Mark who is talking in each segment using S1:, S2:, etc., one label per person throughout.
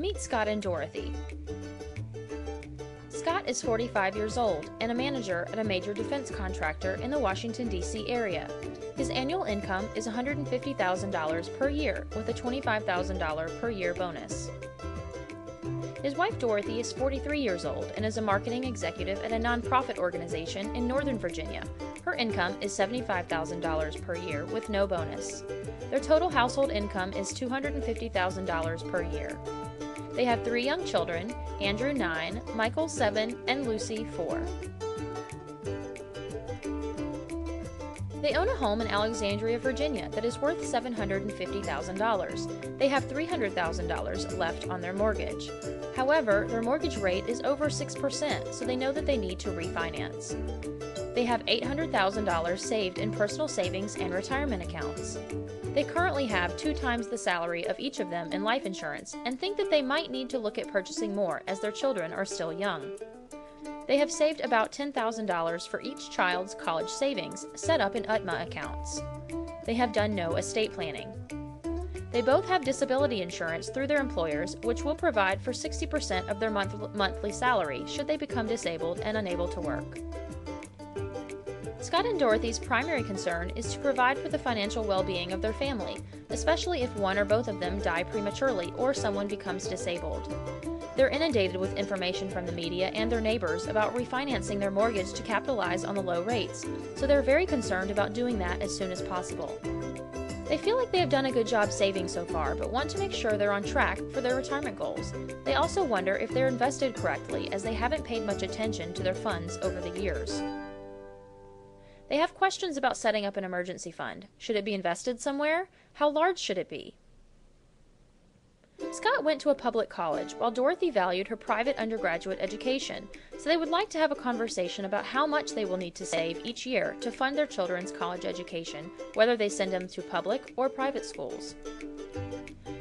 S1: Meet Scott and Dorothy. Scott is 45 years old and a manager at a major defense contractor in the Washington, D.C. area. His annual income is $150,000 per year with a $25,000 per year bonus. His wife Dorothy is 43 years old and is a marketing executive at a nonprofit organization in Northern Virginia. Her income is $75,000 per year with no bonus. Their total household income is $250,000 per year. They have 3 young children, Andrew 9, Michael 7, and Lucy 4. They own a home in Alexandria, Virginia that is worth $750,000. They have $300,000 left on their mortgage. However, their mortgage rate is over 6%, so they know that they need to refinance. They have $800,000 saved in personal savings and retirement accounts. They currently have 2 times the salary of each of them in life insurance and think that they might need to look at purchasing more as their children are still young. They have saved about $10,000 for each child's college savings set up in UTMA accounts. They have done no estate planning. They both have disability insurance through their employers, which will provide for 60% of their monthly salary should they become disabled and unable to work. Scott and Dorothy's primary concern is to provide for the financial well-being of their family, especially if one or both of them die prematurely or someone becomes disabled. They're inundated with information from the media and their neighbors about refinancing their mortgage to capitalize on the low rates, so they're very concerned about doing that as soon as possible. They feel like they have done a good job saving so far, but want to make sure they're on track for their retirement goals. They also wonder if they're invested correctly, as they haven't paid much attention to their funds over the years. They have questions about setting up an emergency fund. Should it be invested somewhere? How large should it be? Scott went to a public college, while Dorothy valued her private undergraduate education, so they would like to have a conversation about how much they will need to save each year to fund their children's college education, whether they send them to public or private schools.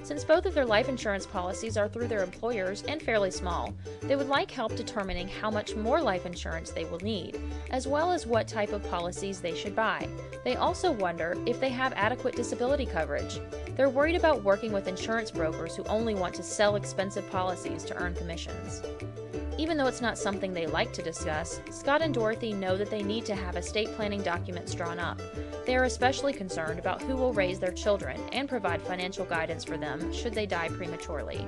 S1: Since both of their life insurance policies are through their employers and fairly small, they would like help determining how much more life insurance they will need, as well as what type of policies they should buy. They also wonder if they have adequate disability coverage. They're worried about working with insurance brokers who only want to sell expensive policies to earn commissions. Even though it's not something they like to discuss, Scott and Dorothy know that they need to have estate planning documents drawn up. They are especially concerned about who will raise their children and provide financial guidance for them should they die prematurely.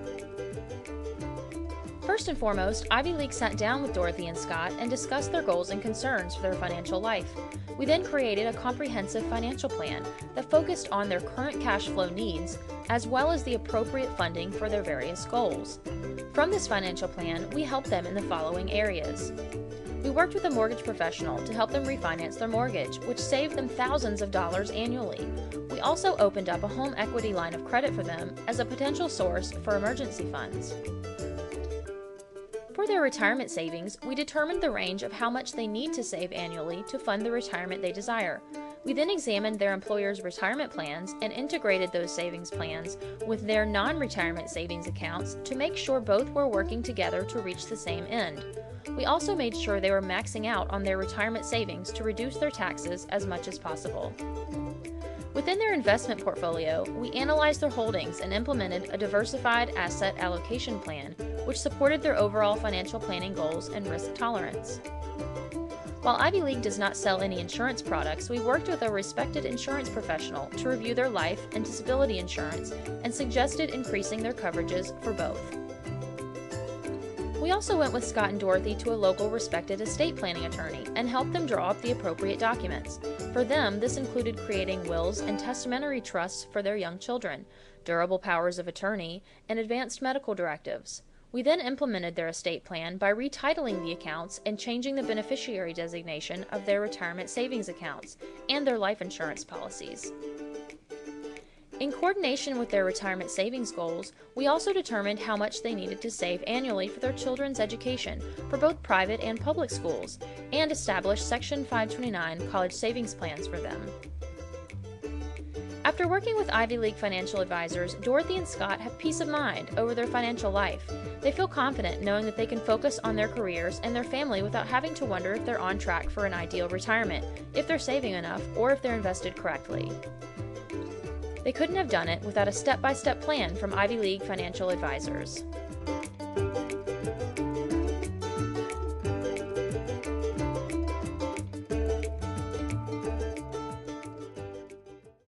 S1: First and foremost, Ivy League sat down with Dorothy and Scott and discussed their goals and concerns for their financial life. We then created a comprehensive financial plan that focused on their current cash flow needs, as well as the appropriate funding for their various goals. From this financial plan, we helped them in the following areas. We worked with a mortgage professional to help them refinance their mortgage, which saved them thousands of dollars annually. We also opened up a home equity line of credit for them as a potential source for emergency funds. For their retirement savings, we determined the range of how much they need to save annually to fund the retirement they desire. We then examined their employer's retirement plans and integrated those savings plans with their non-retirement savings accounts to make sure both were working together to reach the same end. We also made sure they were maxing out on their retirement savings to reduce their taxes as much as possible. Within their investment portfolio, we analyzed their holdings and implemented a diversified asset allocation plan, which supported their overall financial planning goals and risk tolerance. While Ivy League does not sell any insurance products, we worked with a respected insurance professional to review their life and disability insurance and suggested increasing their coverages for both. We also went with Scott and Dorothy to a local respected estate planning attorney and helped them draw up the appropriate documents. For them, this included creating wills and testamentary trusts for their young children, durable powers of attorney, and advanced medical directives. We then implemented their estate plan by retitling the accounts and changing the beneficiary designation of their retirement savings accounts and their life insurance policies. In coordination with their retirement savings goals, we also determined how much they needed to save annually for their children's education for both private and public schools, and established Section 529 college savings plans for them. After working with Ivy League financial advisors, Dorothy and Scott have peace of mind over their financial life. They feel confident knowing that they can focus on their careers and their family without having to wonder if they're on track for an ideal retirement, if they're saving enough, or if they're invested correctly. They couldn't have done it without a step-by-step plan from Ivy League financial advisors.